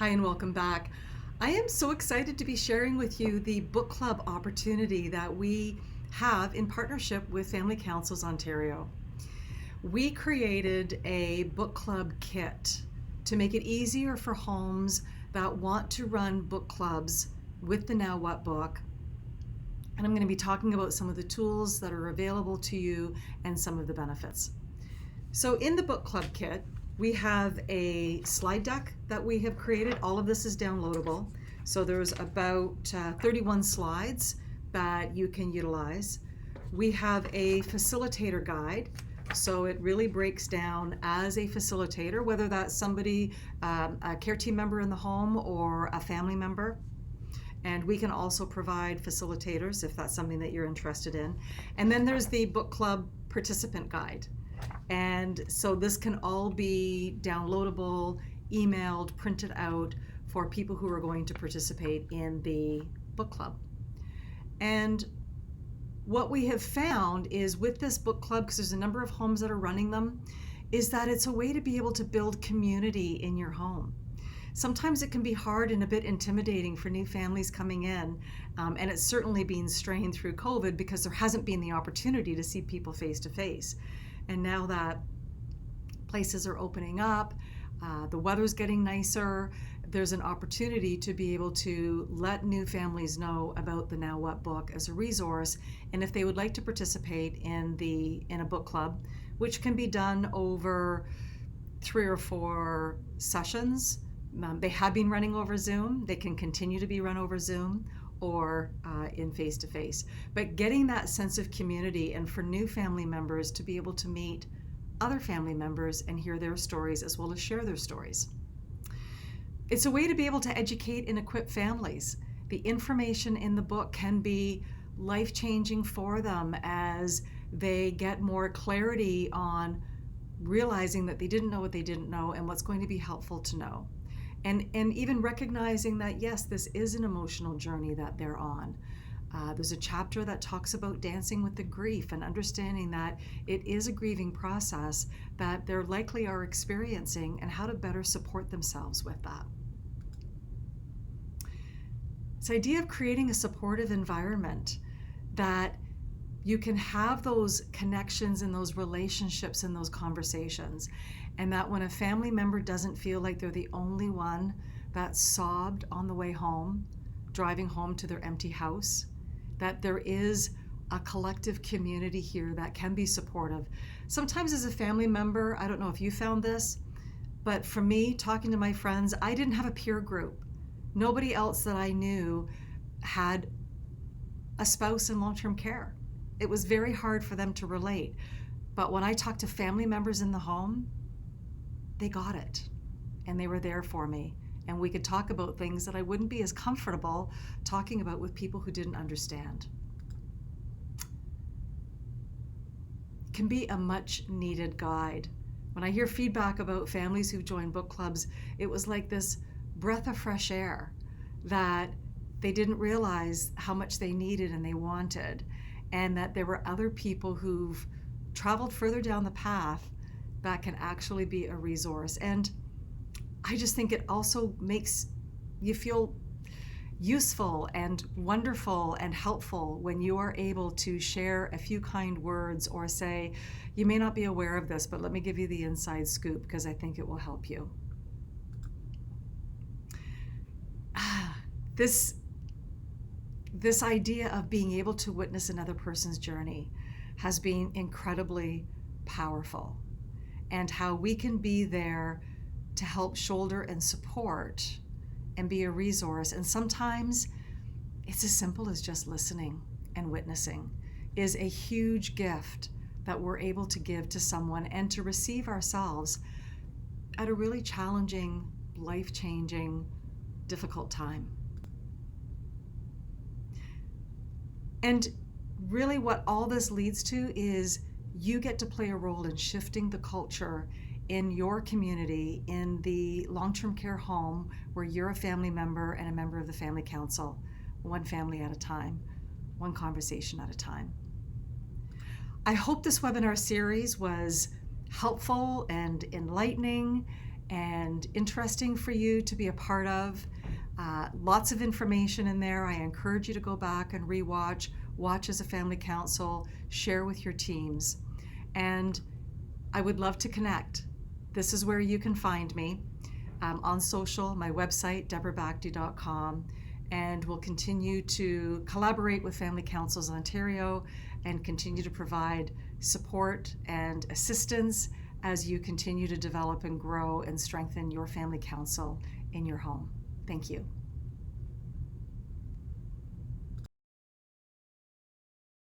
Hi and welcome back. I am so excited to be sharing with you the book club opportunity that we have in partnership with Family Councils Ontario. We created a book club kit to make it easier for homes that want to run book clubs with the Now What book. And I'm going to be talking about some of the tools that are available to you and some of the benefits. So in the book club kit, we have a slide deck that we have created. All of this is downloadable. So there's about 31 slides that you can utilize. We have a facilitator guide. So it really breaks down as a facilitator, whether that's somebody, a care team member in the home or a family member. And we can also provide facilitators if that's something that you're interested in. And then there's the book club participant guide. And so this can all be downloadable, emailed, printed out for people who are going to participate in the book club. And what we have found is with this book club, because there's a number of homes that are running them, is that it's a way to be able to build community in your home. Sometimes it can be hard and a bit intimidating for new families coming in, and it's certainly been strained through COVID because there hasn't been the opportunity to see people face to face. And now that places are opening up, the weather's getting nicer, there's an opportunity to be able to let new families know about the Now What book as a resource, and if they would like to participate in a book club, which can be done over 3 or 4 sessions. They have been running over Zoom. They can continue to be run over Zoom or in face-to-face. But getting that sense of community and for new family members to be able to meet other family members and hear their stories as well as share their stories. It's a way to be able to educate and equip families. The information in the book can be life-changing for them as they get more clarity on realizing that they didn't know what they didn't know and what's going to be helpful to know. And even recognizing that, yes, this is an emotional journey that they're on. There's a chapter that talks about dancing with the grief and understanding that it is a grieving process that they likely are experiencing and how to better support themselves with that. This idea of creating a supportive environment that you can have those connections and those relationships and those conversations, and that when a family member doesn't feel like they're the only one that sobbed on the way home, driving home to their empty house, that there is a collective community here that can be supportive. Sometimes as a family member, I don't know if you found this, but for me, talking to my friends, I didn't have a peer group. Nobody else that I knew had a spouse in long-term care. It was very hard for them to relate. But when I talked to family members in the home, they got it. And they were there for me. And we could talk about things that I wouldn't be as comfortable talking about with people who didn't understand. It can be a much needed guide. When I hear feedback about families who join book clubs, it was like this breath of fresh air that they didn't realize how much they needed and they wanted. And that there were other people who've traveled further down the path that can actually be a resource. And I just think it also makes you feel useful and wonderful and helpful when you are able to share a few kind words or say, you may not be aware of this, but let me give you the inside scoop because I think it will help you. This idea of being able to witness another person's journey has been incredibly powerful, and how we can be there to help shoulder and support and be a resource. And sometimes it's as simple as just listening and witnessing is a huge gift that we're able to give to someone and to receive ourselves at a really challenging, life-changing, difficult time. And really what all this leads to is you get to play a role in shifting the culture in your community, in the long-term care home where you're a family member and a member of the family council, one family at a time, one conversation at a time. I hope this webinar series was helpful and enlightening and interesting for you to be a part of. Lots of information in there. I encourage you to go back and rewatch, watch as a family council, share with your teams. And I would love to connect. This is where you can find me on social, my website, deborahbakti.com, and we'll continue to collaborate with Family Councils Ontario and continue to provide support and assistance as you continue to develop and grow and strengthen your family council in your home. Thank you.